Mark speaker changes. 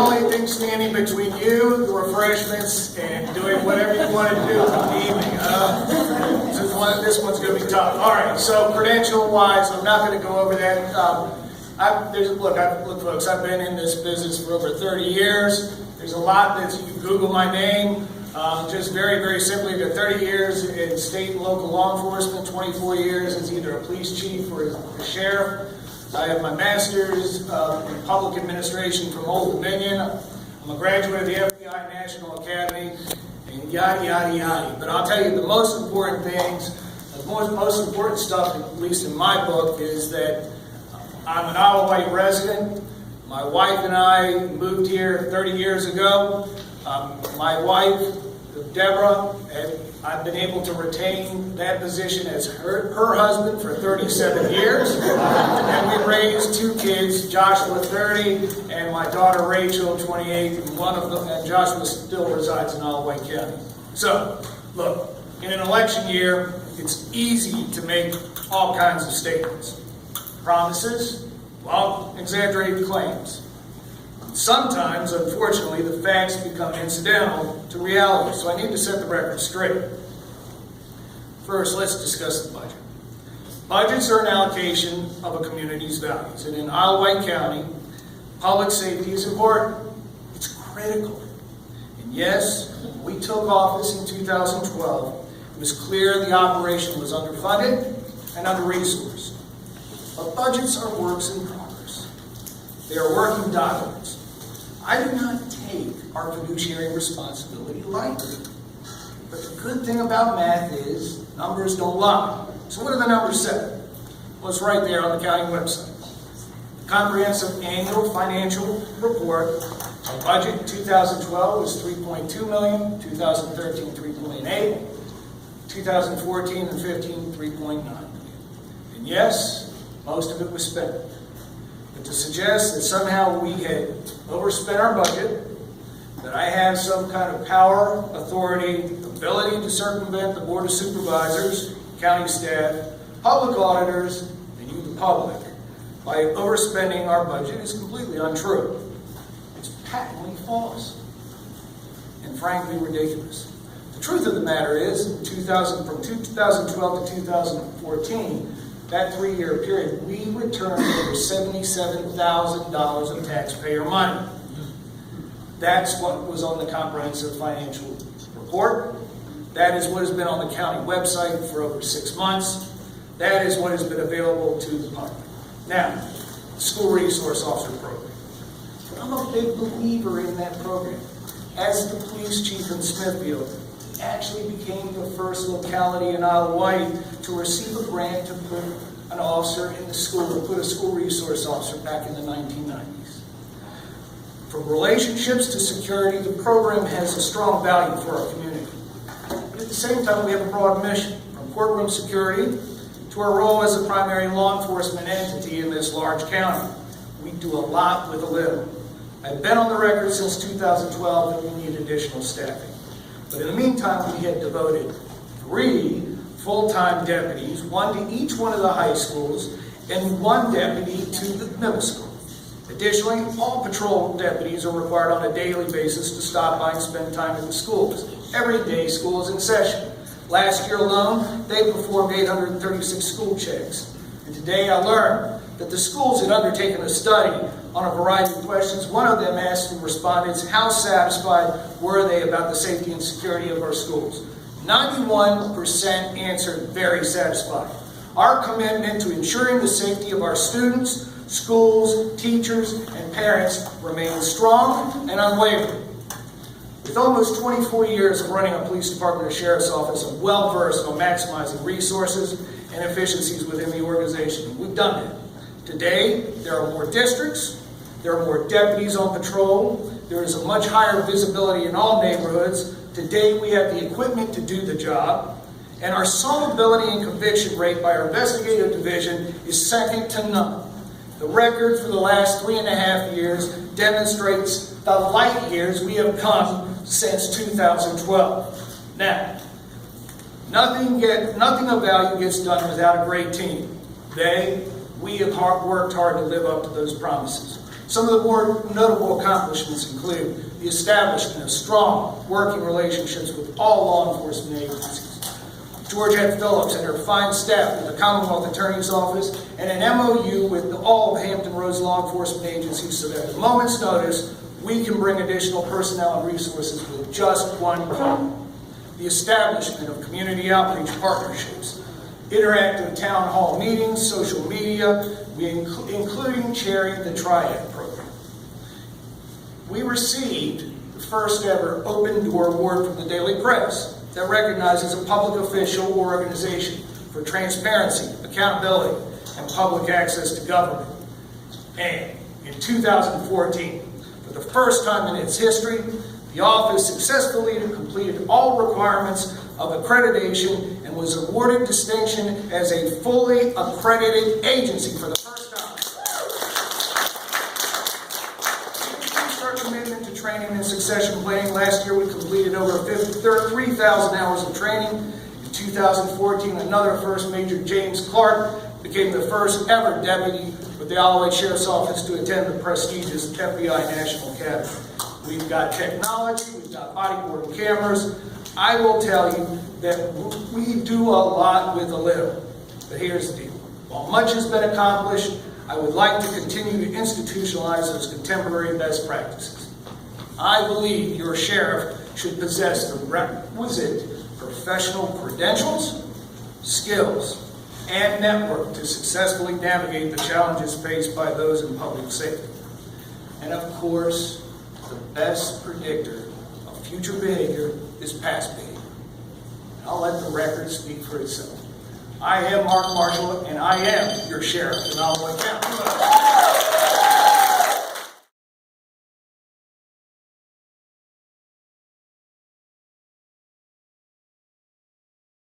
Speaker 1: only thing standing between you, the refreshments, and doing whatever you want to do in the evening. This one's going to be tough. All right, so credential-wise, I'm not going to go over that. Look, folks, I've been in this business for over 30 years. There's a lot that you can Google my name. Just very, very simply, I've got 30 years in state and local law enforcement, 24 years as either a police chief or a sheriff. I have my master's in public administration from Old Dominion. I'm a graduate of the FBI National Academy, and yada, yada, yada. But I'll tell you, the most important things, the most important stuff, at least in my book, is that I'm an Isle of Wight resident. My wife and I moved here 30 years ago. My wife, Deborah, I've been able to retain that position as her husband for 37 years. And we raised two kids, Joshua 30 and my daughter Rachel 28, and Joshua still resides in Isle of Wight County. So, look, in an election year, it's easy to make all kinds of statements. Promises, well, exaggerated claims. Sometimes, unfortunately, the facts become incidental to reality, so I need to set the record straight. First, let's discuss the budget. Budgets are an allocation of a community's values, and in Isle of Wight County, public safety is important. It's critical. And yes, when we took office in 2012, it was clear the operation was underfunded and under-resourced. But budgets are works in progress. They are working documents. I do not take our fiduciary responsibility lightly. But the good thing about math is numbers don't lie. So what do the numbers say? Well, it's right there on the county website. The comprehensive annual financial report, our budget in 2012 was $3.2 million, 2013 $3.8, 2014 and 15 $3.9 million. And yes, most of it was spent. But to suggest that somehow we had overspent our budget, that I have some kind of power, authority, ability to circumvent the Board of Supervisors, county staff, public auditors, and you, the public, by overspending our budget is completely untrue. It's patently false and frankly ridiculous. The truth of the matter is, from 2012 to 2014, that 3-year period, we returned over $77,000 of taxpayer money. That's what was on the comprehensive financial report. That is what has been on the county website for over 6 months. That is what has been available to the public. Now, School Resource Officer Program. I'm a big believer in that program. As the police chief in Smithfield, we actually became the first locality in Isle of Wight to receive a grant to put an officer in the school, to put a school resource officer back in the 1990s. From relationships to security, the program has a strong value for our community. But at the same time, we have a broad mission, from courtroom security to our role as a primary law enforcement entity in this large county. We do a lot with a little. I've been on the record since 2012 that we need additional staffing. But in the meantime, we had devoted 3 full-time deputies, 1 to each one of the high schools, and 1 deputy to the middle school. Additionally, all patrol deputies are required on a daily basis to stop by and spend time at the schools. Every day school is in session. Last year alone, they performed 836 school checks. And today I learned that the schools had undertaken a study on a variety of questions. One of them asked the respondents how satisfied were they about the safety and security of our schools. 91% answered very satisfied. Our commitment to ensuring the safety of our students, schools, teachers, and parents remains strong and unwavering. With almost 24 years of running a police department or sheriff's office, I'm well versed on maximizing resources and efficiencies within the organization. We've done that. Today, there are more districts, there are more deputies on patrol, there is a much higher visibility in all neighborhoods. Today, we have the equipment to do the job, and our solvability and conviction rate by our investigative division is second to none. The record for the last 3.5 years demonstrates the light years we have come since 2012. Now, nothing of value gets done without a great team. We have worked hard to live up to those promises. Some of the more notable accomplishments include the establishment of strong working relationships with all law enforcement agencies. Georgette Phillips and her fine staff with the Commonwealth Attorney's Office, and an MOU with all of Hampton Roads law enforcement agencies so that at a moment's notice, we can bring additional personnel and resources with just one call. The establishment of community outreach partnerships, interactive town hall meetings, social media, including chairing the Triad program. We received the first ever Open Door Award from the Daily Press that recognizes a public official or organization for transparency, accountability, and public access to government. And in 2014, for the first time in its history, the office successfully completed all requirements of accreditation and was awarded distinction as a fully accredited agency for the first time. To increase our commitment to training and succession planning, last year we completed over 3,000 hours of training. In 2014, another first, Major James Clark, became the first ever deputy with the Isle of Wight Sheriff's Office to attend the prestigious FBI National Academy. We've got technology, we've got body-worn cameras. I will tell you that we do a lot with a little. But here's the deal. While much has been accomplished, I would like to continue to institutionalize those contemporary best practices. I believe your sheriff should possess the requisite professional credentials, skills, and network to successfully navigate the challenges faced by those in public safety. And of course, the best predictor of future behavior is past behavior. And I'll let the record speak for itself. I am Mark Marshall, and I am your sheriff in Isle of Wight County.